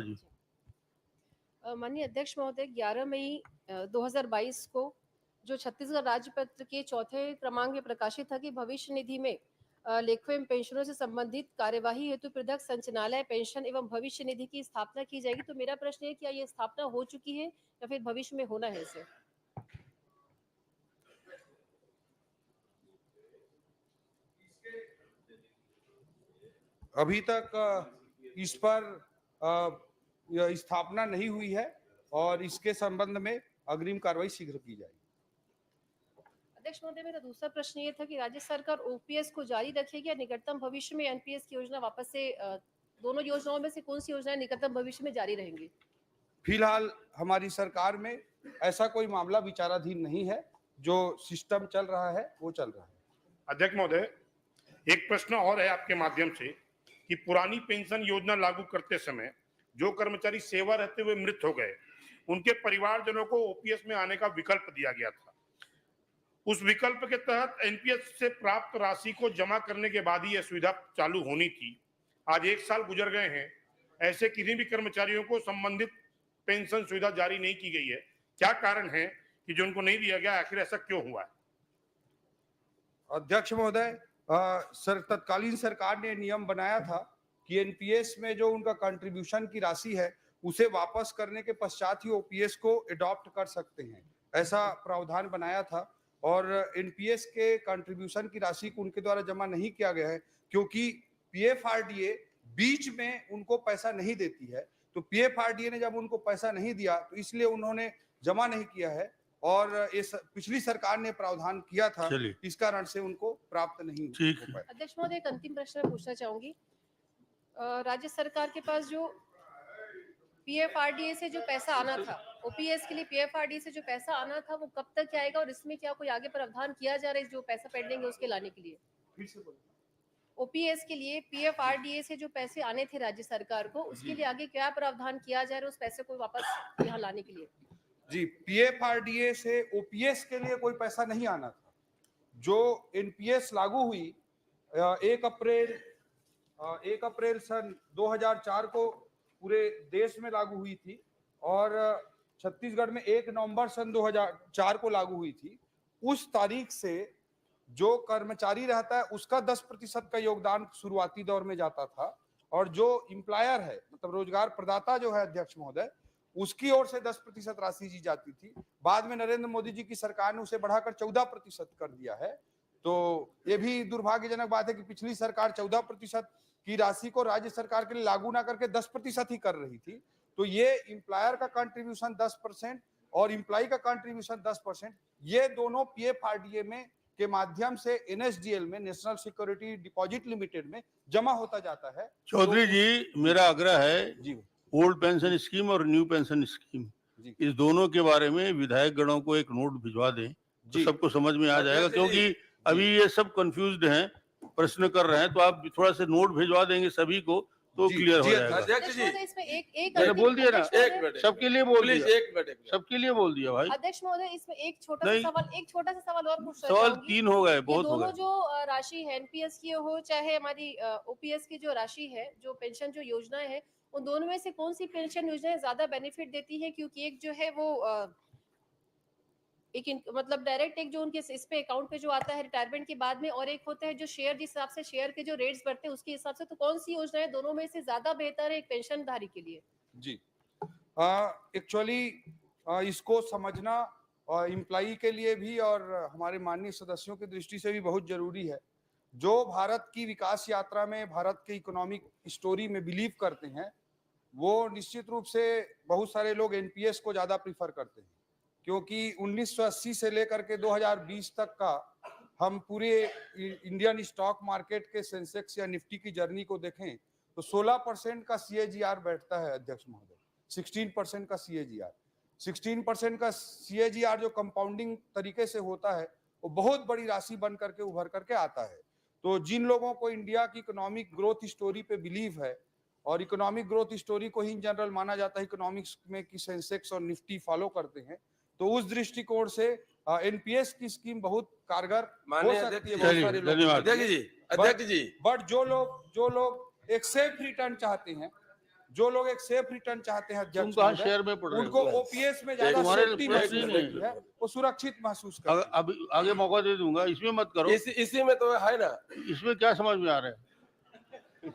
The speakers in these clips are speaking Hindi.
जी। माननीय अध्यक्ष महोदय, 11 मई 2022 को जो छत्तीसगढ़ राज्य पत्र के चौथे क्रमांक में प्रकाशित था कि भविष्य निधि में लेखों एवं पेंशनों से संबंधित कार्यवाही हेतु पृथक संचालनालय पेंशन एवं भविष्य निधि की स्थापना की जाएगी। तो मेरा प्रश्न है, क्या ये स्थापना हो चुकी है या फिर भविष्य में होना है इसे? अभी तक इस पर स्थापना नहीं हुई है और इसके संबंध में अग्रिम कार्रवाई शीघ्र की जाएगी। अध्यक्ष महोदय, मेरा दूसरा प्रश्न ये था कि राज्य सरकार ओपीएस को जारी रखेगी या निकटतम भविष्य में एनपीएस की योजना वापस से दोनों योजनाओं में से कौन सी योजनाएं निकटतम भविष्य में जारी रहेंगी? फिलहाल हमारी सरकार में ऐसा कोई मामला विचाराधीन नहीं है। जो सिस्टम चल रहा है वो चल रहा है। अध्यक्ष महोदय, एक प्रश्न और है आपके माध्यम से कि पुरानी पेंशन योजना लागू करते समय जो कर्मचारी सेवा रहते हुए मृत हो गए, उनके परिवारजनों को ओपीएस में आने का विकल्प दिया गया था। उस विकल्प के तहत एनपीएस से प्राप्त राशि को जमा करने के बाद ही यह सुविधा चालू होनी थी। आज 1 साल गुजर गए हैं, ऐसे किसी भी कर्मचारियों को संबंधित पेंशन सुविधा जारी नहीं की गई है। क्या कारण है कि जो उनको नहीं दिया गया? आखिर ऐसा क्यों हुआ है? अध्यक्ष महोदय, तत्कालीन सरकार ने नियम बनाया था कि एनपीएस में जो उनका कंट्रीब्यूशन की राशि है उसे वापस करने के पश्चात ही ओपीएस को अडॉप्ट कर सकते हैं, ऐसा प्रावधान बनाया था। और एनपीएस के कंट्रीब्यूशन की राशि को उनके द्वारा जमा नहीं किया गया है क्योंकि पीएफआरडीए बीच में उनको पैसा नहीं देती है। तो पीएफआरडीए ने जब उनको पैसा नहीं दिया तो इसलिए उन्होंने जमा नहीं किया है और इस पिछली सरकार ने प्रावधान किया था, इस कारण से उनको प्राप्त नहीं हो पाया। अध्यक्ष महोदय, एक अंतिम प्रश्न मैं पूछना चाहूंगी। राज्य सरकार के पास जो पीएफआरडीए से जो पैसा आना था, ओपीएस के लिए पीएफआरडीए से जो पैसा आना था, वो कब तक आएगा और इसमें क्या कोई आगे प्रावधान किया जा रहा है जो पैसा पेंडिंग है उसके लाने के लिए? ओपीएस के लिए पीएफआरडीए से जो पैसे आने थे राज्य सरकार को, उसके लिए आगे क्या प्रावधान किया जा रहा है उस पैसे को वापस यहाँ लाने के लिए? जी, पीएफआरडीए से ओपीएस के लिए कोई पैसा नहीं आना था। जो एनपीएस लागू हुई 1 अप्रैल सन 2004 को पूरे देश में लागू हुई थी और छत्तीसगढ़ में 1 नवंबर सन 2004 को लागू हुई थी। उस तारीख से जो कर्मचारी रहता है उसका 10% का योगदान शुरुआती दौर में जाता था और जो एम्प्लॉयर है, मतलब रोजगार प्रदाता जो है अध्यक्ष महोदय, उसकी ओर से 10% राशि दी जाती थी। बाद में नरेंद्र मोदी जी की सरकार ने उसे बढ़ाकर 14% कर दिया है। तो ये भी दुर्भाग्यजनक बात है कि पिछली सरकार 14% की राशि को राज्य सरकार के लिए लागू ना करके 10% ही कर रही थी। तो ये एम्प्लॉयर का कंट्रीब्यूशन 10% और एम्प्लॉय का कंट्रीब्यूशन 10%, ये दोनों पीएफआरडीए में के माध्यम से एनएसडीएल में, नेशनल सिक्योरिटी डिपॉजिट लिमिटेड में जमा होता जाता है। चौधरी जी, मेरा आग्रह है जी, ओल्ड पेंशन स्कीम और न्यू पेंशन स्कीम, इस दोनों के बारे में विधायक गणों को एक नोट भिजवा दें तो सबको समझ में आ जाएगा, क्योंकि अभी ये सब कंफ्यूज्ड हैं, प्रश्न कर रहे हैं। तो आप थोड़ा से नोट भिजवा देंगे सभी को तो क्लियर हो जाएगा। अध्यक्ष जी, इसमें एक मैंने बोल दिया ना, एक मिनट, सबके लिए बोल दिया, सबके लिए बोल दिया भाई। अध्यक्ष महोदय, इसमें एक छोटा सा सवाल और पूछना सवाल चाहूंगी। 3 हो गए, बहुत हो गए। दोनों जो राशि है एनपीएस की हो चाहे हमारी ओपीएस की जो राशि है, जो पेंशन जो योजनाएं है, उन दोनों में से कौन सी पेंशन योजना ज्यादा बेनिफिट देती है? क्योंकि एक जो है वो मतलब डायरेक्ट एक जो उनके इस पे अकाउंट पे जो आता है रिटायरमेंट के बाद में, और एक होता है जो शेयर, जिस हिसाब से शेयर के जो रेट्स बढ़ते हैं उसके हिसाब से। तो कौन सी योजना है दोनों में से ज्यादा बेहतर है एक पेंशनधारी के लिए? जी, एक्चुअली इसको समझना एम्प्लॉई के लिए भी और हमारे माननीय सदस्यों की दृष्टि से भी बहुत जरूरी है। जो भारत की विकास यात्रा में, भारत के इकोनॉमिक स्टोरी में बिलीव करते हैं, वो निश्चित रूप से बहुत सारे लोग एनपीएस को ज्यादा प्रीफर करते हैं, क्योंकि 1980 से लेकर के 2020 तक का हम पूरे इंडियन स्टॉक मार्केट के सेंसेक्स या निफ्टी की जर्नी को देखें तो 16% का सीएजीआर बैठता है अध्यक्ष महोदय, 16% का सीएजीआर। 16% का सीएजीआर जो कंपाउंडिंग तरीके से होता है वो बहुत बड़ी राशि बन करके उभर करके आता है। तो जिन लोगों को इंडिया की इकोनॉमिक ग्रोथ स्टोरी पे बिलीव है, और इकोनॉमिक ग्रोथ स्टोरी को ही इन जनरल माना जाता है इकोनॉमिक्स में कि सेंसेक्स और निफ्टी फॉलो करते हैं, तो उस दृष्टिकोण से एनपीएस की स्कीम बहुत कारगर हो सकती है बहुत सारे लोग। अध्यक्ष जी, बट जो लोग एक सेफ रिटर्न चाहते हैं, जो लोग एक सेफ रिटर्न चाहते हैं तुम अध्यक्ष कहाँ महोदय, शेयर में पढ़ रहे उनको हो? ओपीएस में ज्यादा तुम्हारे सेफ्टी एक महसूस मिनट होती है, वो सुरक्षित महसूस करते हैं। अब आगे मौका दे दूंगा, इसमें मत करो। इसी में तो है ना। इसमें क्या समझ में आ रहा है?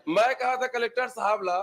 मैं कहा था कलेक्टर साहब ला